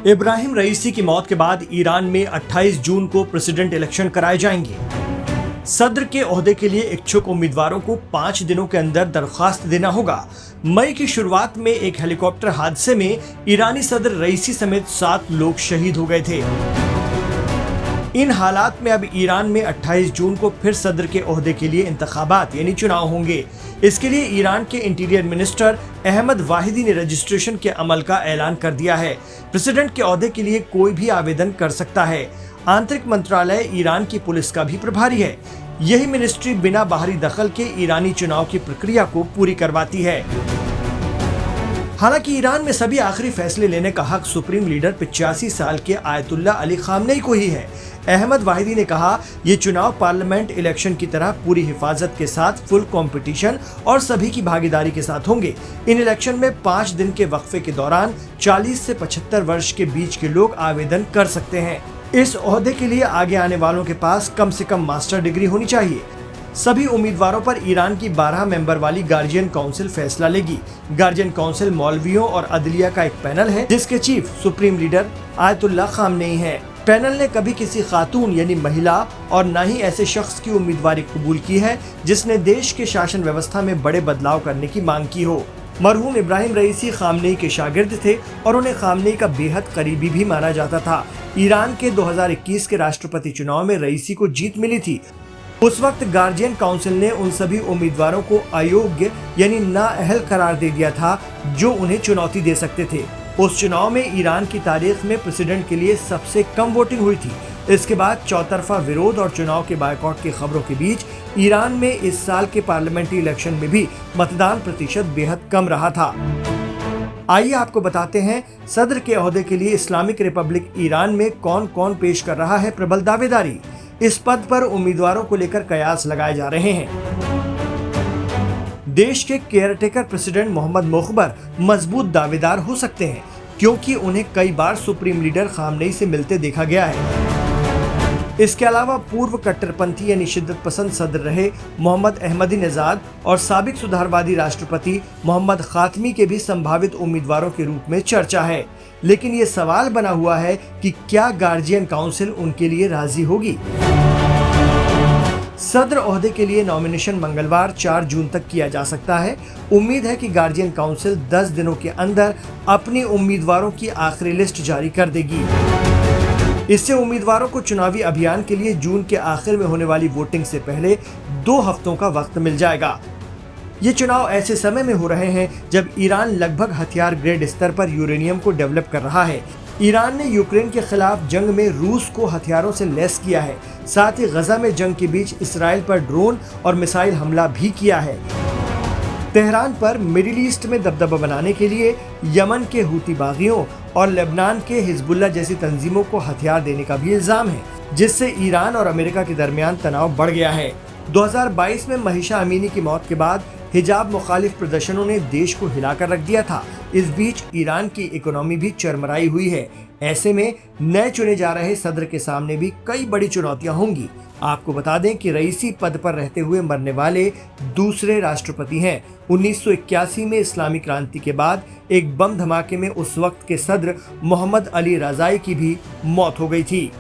इब्राहिम रईसी की मौत के बाद ईरान में 28 जून को प्रेसिडेंट इलेक्शन कराए जाएंगे। सदर के ओहदे के लिए इच्छुक उम्मीदवारों को 5 दिनों के अंदर दरख्वास्त देना होगा। मई की शुरुआत में एक हेलीकॉप्टर हादसे में ईरानी सदर रईसी समेत 7 लोग शहीद हो गए थे। इन हालात में अब ईरान में 28 जून को फिर सदर के ओहदे के लिए इंतखाबात यानी चुनाव होंगे। इसके लिए ईरान के इंटीरियर मिनिस्टर अहमद वाहिदी ने रजिस्ट्रेशन के अमल का ऐलान कर दिया है। प्रेसिडेंट के ओहदे के लिए कोई भी आवेदन कर सकता है। आंतरिक मंत्रालय ईरान की पुलिस का भी प्रभारी है। यही मिनिस्ट्री बिना बाहरी दखल के ईरानी चुनाव की प्रक्रिया को पूरी करवाती है। हालांकि ईरान में सभी आखिरी फैसले लेने का हक सुप्रीम लीडर 85 साल के आयतुल्ला अली खामनेई को ही है। अहमद वाहिदी ने कहा, ये चुनाव पार्लियामेंट इलेक्शन की तरह पूरी हिफाजत के साथ फुल कंपटीशन और सभी की भागीदारी के साथ होंगे। इन इलेक्शन में 5 दिन के वक्फे के दौरान 40 से 75 वर्ष के बीच के लोग आवेदन कर सकते हैं। इस ओहदे के लिए आगे आने वालों के पास कम से कम मास्टर डिग्री होनी चाहिए। सभी उम्मीदवारों पर ईरान की 12 मेंबर वाली गार्जियन काउंसिल फैसला लेगी। गार्जियन काउंसिल मौलवियों और अदलिया का एक पैनल है, जिसके chief supreme leader ayatollah Khamenei है। पैनल ने कभी किसी खातून यानी महिला और न ही ऐसे शख्स की उम्मीदवारी कबूल की है जिसने देश के शासन व्यवस्था में बड़े बदलाव करने की मांग की हो। मरहूम इब्राहिम रईसी खामनेई के शागिर्द थे और उन्हें खामनेई का बेहद करीबी भी माना जाता था। ईरान के 2021 के राष्ट्रपति चुनाव में रईसी को जीत मिली थी। उस वक्त गार्जियन काउंसिल ने उन सभी उम्मीदवारों को अयोग्य यानी नाअहल करार दे दिया था जो उन्हें चुनौती दे सकते थे। उस चुनाव में ईरान की तारीख में प्रेसिडेंट के लिए सबसे कम वोटिंग हुई थी। इसके बाद चौतरफा विरोध और चुनाव के बायकॉट की खबरों के बीच ईरान में इस साल के पार्लियामेंट्री इलेक्शन में भी मतदान प्रतिशत बेहद कम रहा था। आइए आपको बताते हैं सदर के ओहदे के लिए इस्लामिक रिपब्लिक ईरान में कौन कौन पेश कर रहा है प्रबल दावेदारी। इस पद पर उम्मीदवारों को लेकर कयास लगाए जा रहे हैं। देश के केयरटेकर प्रेसिडेंट मोहम्मद मुखबर मजबूत दावेदार हो सकते हैं, क्योंकि उन्हें कई बार सुप्रीम लीडर खामनेई से मिलते देखा गया है। इसके अलावा पूर्व कट्टरपंथी यानी शिद्दत पसंद सदर रहे मोहम्मद अहमदी नजाद और साबिक सुधारवादी राष्ट्रपति मोहम्मद खातमी के भी संभावित उम्मीदवारों के रूप में चर्चा है। लेकिन ये सवाल बना हुआ है कि क्या गार्जियन काउंसिल उनके लिए राजी होगी। सदर ओहदे के लिए नॉमिनेशन मंगलवार 4 जून तक किया जा सकता है। उम्मीद है कि गार्जियन काउंसिल 10 दिनों के अंदर अपने उम्मीदवारों की आखिरी लिस्ट जारी कर देगी। इससे उम्मीदवारों को चुनावी अभियान के लिए जून के आखिर में होने वाली वोटिंग से पहले 2 हफ्तों का वक्त मिल जाएगा। ये चुनाव ऐसे समय में हो रहे हैं जब ईरान लगभग हथियार ग्रेड स्तर पर यूरेनियम को डेवलप कर रहा है। ईरान ने यूक्रेन के खिलाफ जंग में रूस को हथियारों से लैस किया है। साथ ही गजा में जंग के बीच इसराइल पर ड्रोन और मिसाइल हमला भी किया है। तेहरान पर मिडिल ईस्ट में दबदबा बनाने के लिए यमन के हूती बागियों और लेबनान के हिजबुल्लाह जैसी तंजीमों को हथियार देने का भी इल्जाम है, जिससे ईरान और अमेरिका के दरमियान तनाव बढ़ गया है। 2022 में महिशा अमीनी की मौत के बाद हिजाब मुखालिफ प्रदर्शनों ने देश को हिलाकर रख दिया था। इस बीच ईरान की इकोनॉमी भी चरमराई हुई है। ऐसे में नए चुने जा रहे सदर के सामने भी कई बड़ी चुनौतियां होंगी। आपको बता दें कि रईसी पद पर रहते हुए मरने वाले दूसरे राष्ट्रपति हैं। 1981 में इस्लामी क्रांति के बाद एक बम धमाके में उस वक्त के सदर मोहम्मद अली रजाई की भी मौत हो गई थी।